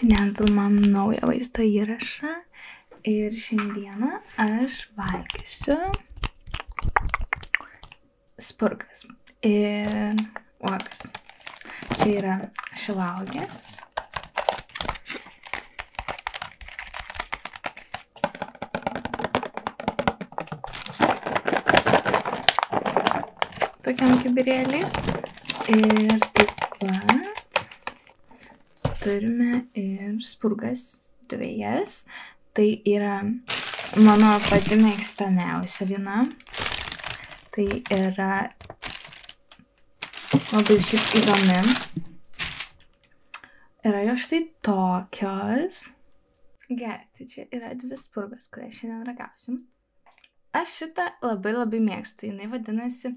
Šiandien filmam naują vaizdo įrašą ir šiandieną aš valgysiu spurgas ir uogas. Čia yra šilauogės. Tokiam kibirėlį. Ir taip pat turime ir spurgas dvejas. Tai yra mano pati mėgstamiausia viena. Tai yra labai šiaip įdomi. Yra jo štai tokios. Gerai, tai čia yra dvi spurgas, kurias šiandien ragausim. Aš šitą labai mėgstu. Jinai vadinasi,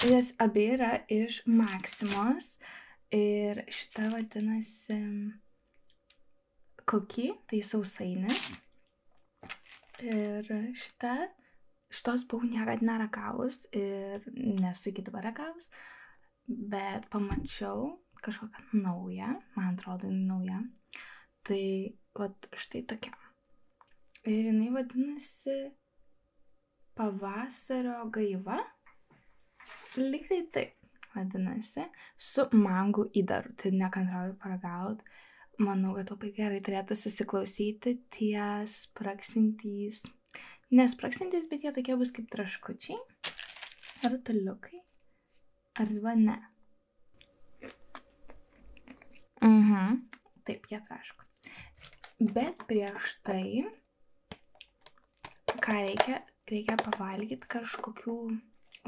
jas abi yra iš Maximos. Ir šita vadinasi Cookie, tai sausainis. Ir šitos buvau niekad neragavus ir nesu iki dabar ragavus. Bet pamačiau kažkokią naują, man atrodo, nauja. Tai vat štai tokia. Ir jinai vadinasi Pavasario gaiva. Lygtai taip vadinasi. Su mangų įdaru. Tai nekantrauju paragaut. Manau, kad labai gerai turėtų susiklausyti tie spragsintys. Nespragsintys, bet jie tokie bus kaip traškučiai. Rutuliukai. Arba ne. Taip, jie traško. Bet prieš tai, ką reikia pavalgyti kažkokių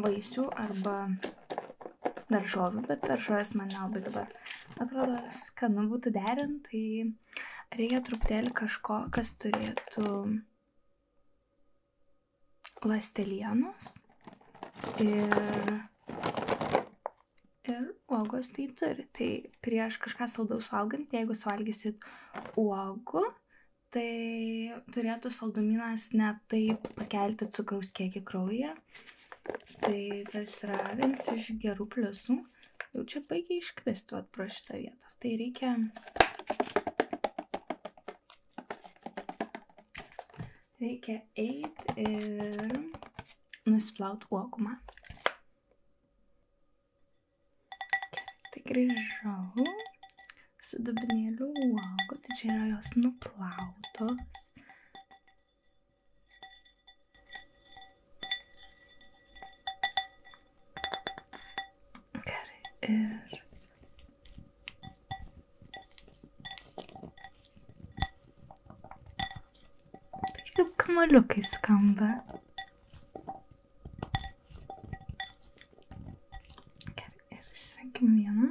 vaisių arba daržovių, bet daržovės man nelabai dabar atrodo skanu būtų derint, tai reikia truputėlį kažko, kas turėtų ląstelienos ir uogos tai turi. Tai prieš kažką saldaus valgant, jeigu suvalgysit uogų, tai turėtų saldumynas ne taip pakelti cukraus kiekį kraujyje. Tai tas yra vienas iš gerų pliusų. Jau čia baigia iškristi pro šitą vietą. Tai reikia eiti ir nusiplauti uogų man. Tai grįžau su dubenėliu uogų, tai čia yra jos nuplautos. Gerai, ir tai kaip kamaliukai skamba. Gerai, ir išsirinkim vieną.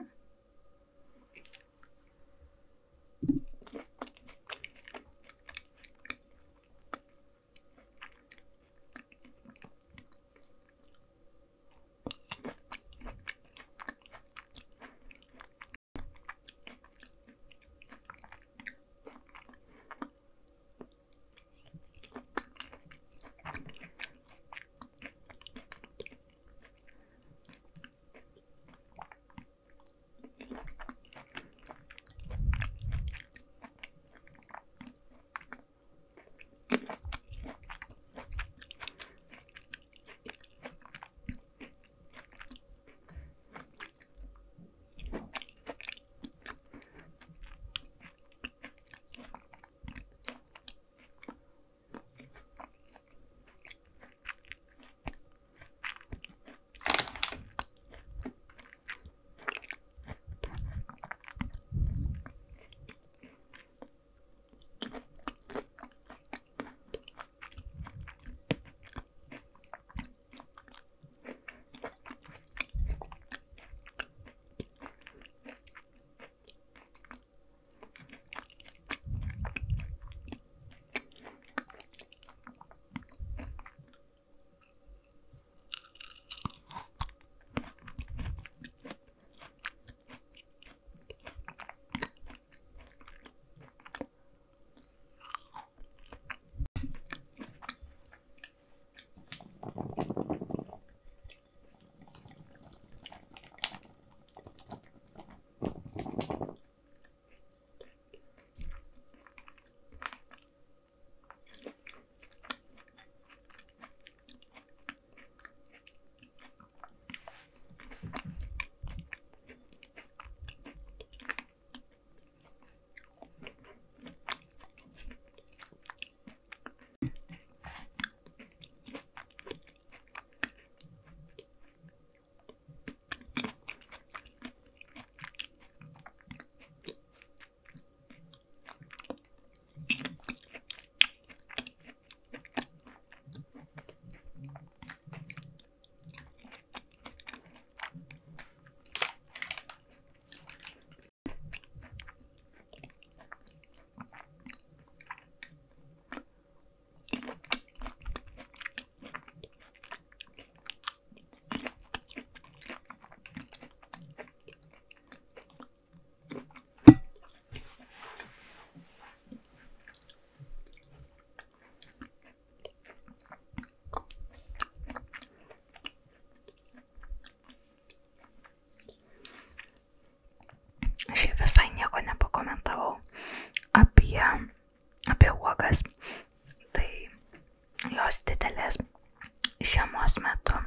metu.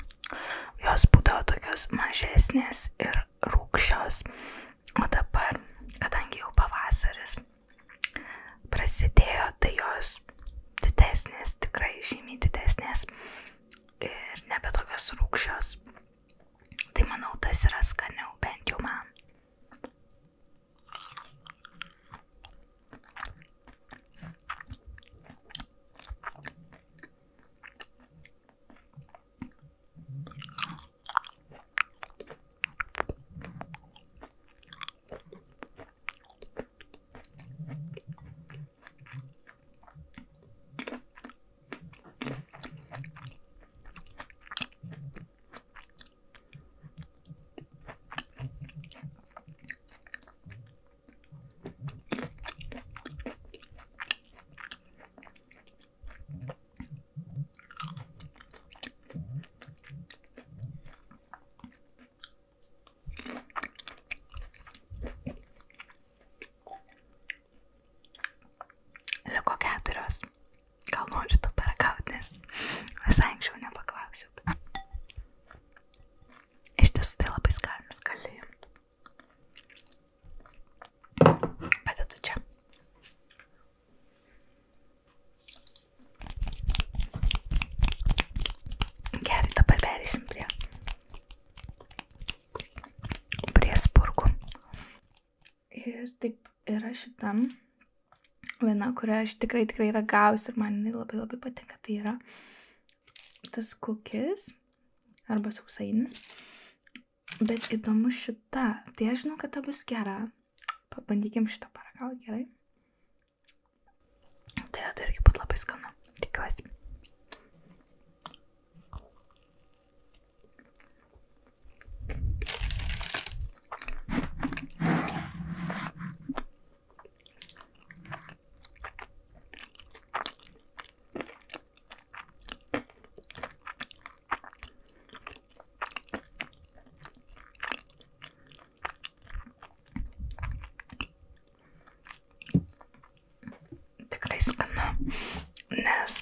Jos būdavo tokios mažesnės ir rūgščios, o dabar, kadangi jau pavasaris prasidėjo, tai jos didesnės, tikrai žymiai didesnės ir nebe tokios rūgščios. Tai manau, tas yra skaniau, bent jau man. Liko 4. Gal nori tu paragauti, nes visai anksčiau nepaklausiau. Iš tiesų tai labai skanus, gali imti. Padedu čia. Gerai, dabar pereisim prie spurgų. Ir taip yra šitam viena, kurią aš tikrai ragausiu ir man jinai labai patinka, tai yra tas kukis arba sausainis, bet įdomu šita, tai aš žinau, kad ta bus gera, pabandykim šitą paragauti, gerai? Tai irgi būt labai skanu, tikiuosi. Nes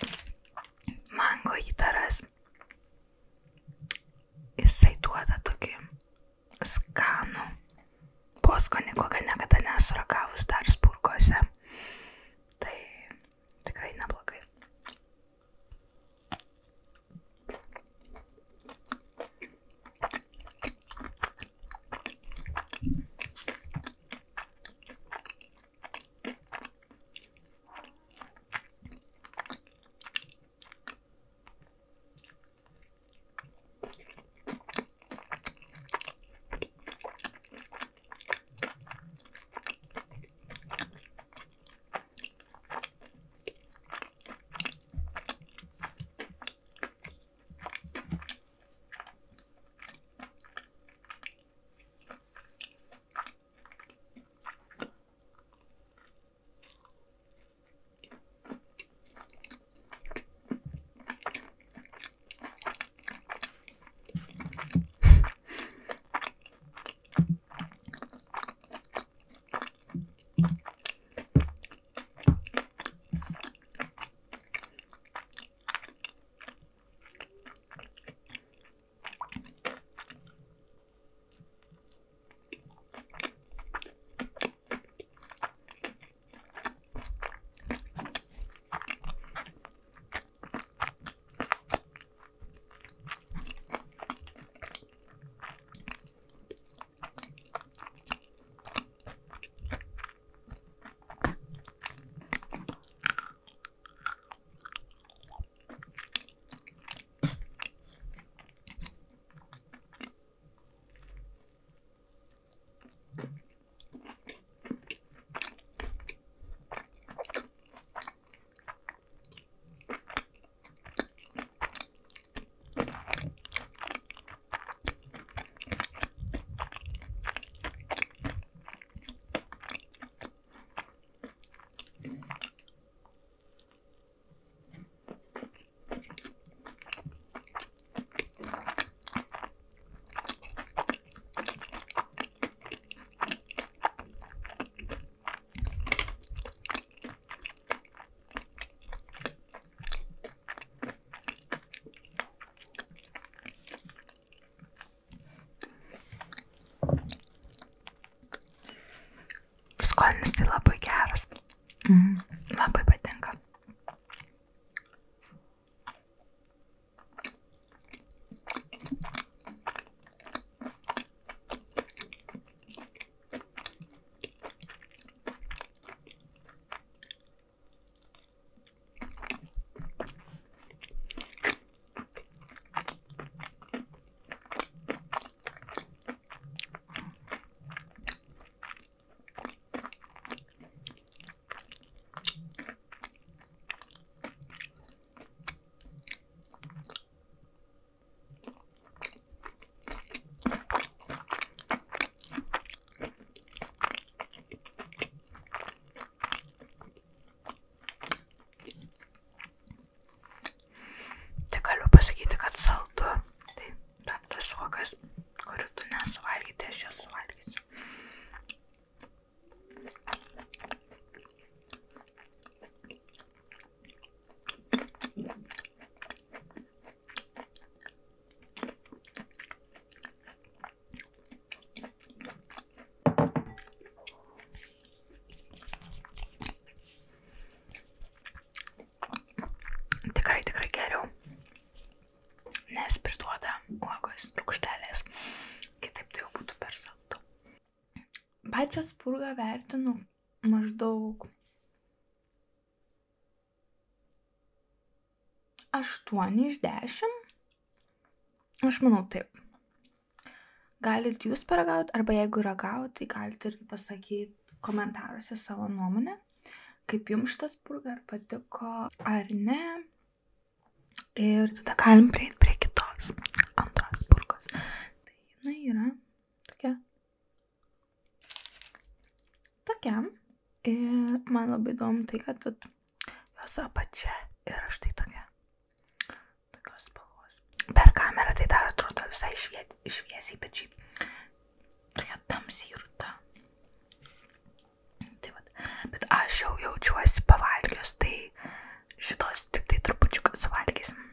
skonis tai labai geras. Labai patinka. Pasakyti, kad saldu. Tai tas uogas, kurių tu nesuvalgyti, tai aš jas suvalgysiu. Tikrai geriau. Nes priduoda uogos rūgštelės. Kitaip tai jau būtų per saldu. Pačią spurgą vertinu maždaug 8 iš 10. Aš manau taip. Galit jūs paragauti, arba jeigu ragauti, tai galite irgi pasakyti komentaruose savo nuomonę, kaip jums šitas spurga, ar patiko, ar ne. Ir tada galim prieiti prie kitos, antros spurgos. Tai jinai yra tokia. Ir man labai įdomu tai, kad jos apačia yra štai tokios spalvos. Per kamerą tai dar atrodo visai šviesiai, bet šiaip tokia tamsiai ruda. Tai vat. Bet aš jau jaučiuosi pavalgius, tai šitos tik tai trupučiuką suvalgysim.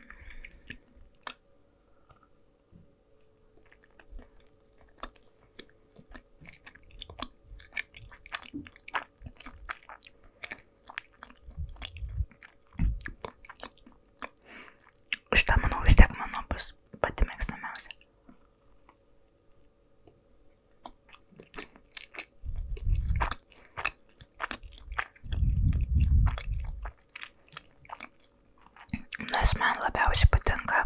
Šitą, manau, vis tiek mano bus pati mėgstamiausia. Nes man labiausiai patinka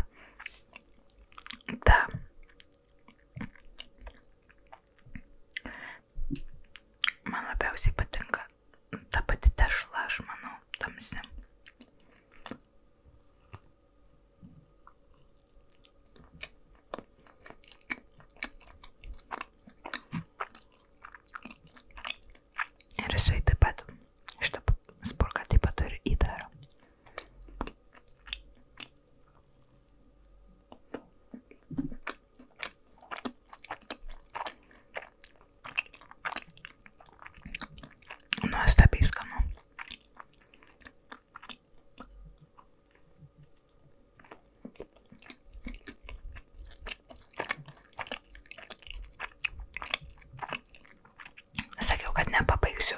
ta pati tešla, aš manau, tamsi. Ir jisai taip pat, šitą spurgą taip pat turi įdarą. Nuostabiai skanu. Sakiau, kad nepabaigsiu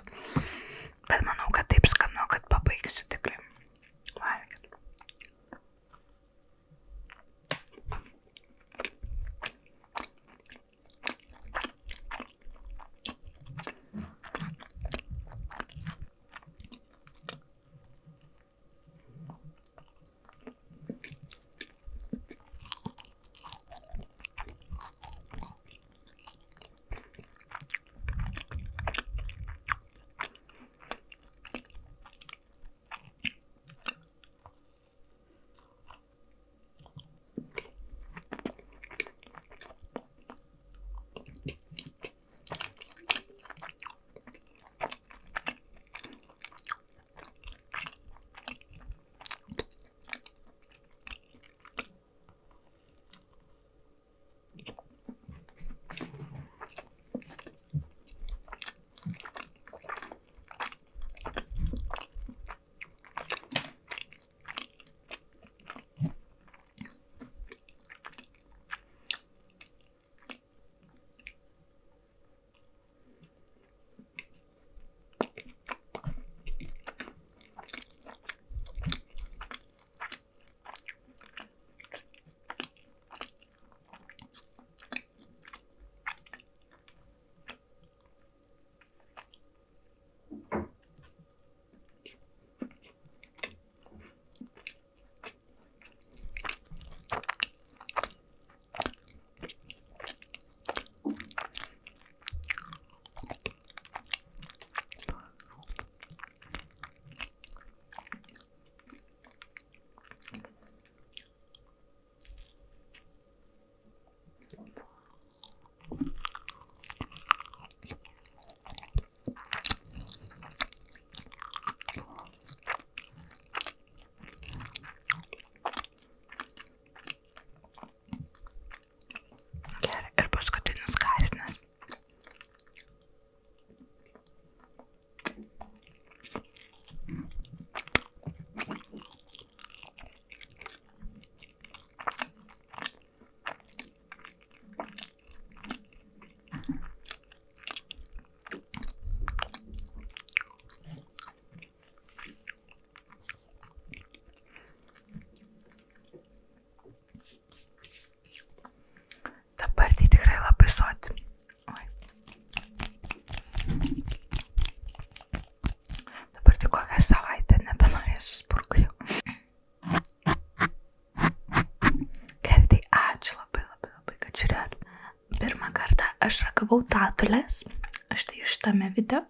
aš ragavau tatulės, štai šitame video,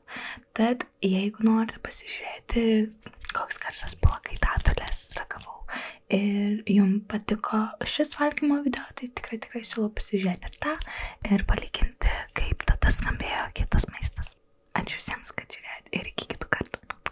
tad jeigu norite pasižiūrėti, koks garsas buvo, kai tatulės ragavau ir jums patiko šis valgymo video, tai tikrai siūlau pasižiūrėti ir tą ir palyginti, kaip tada skambėjo kitas maistas. Ačiū visiems, kad žiūrėjote ir iki kitų.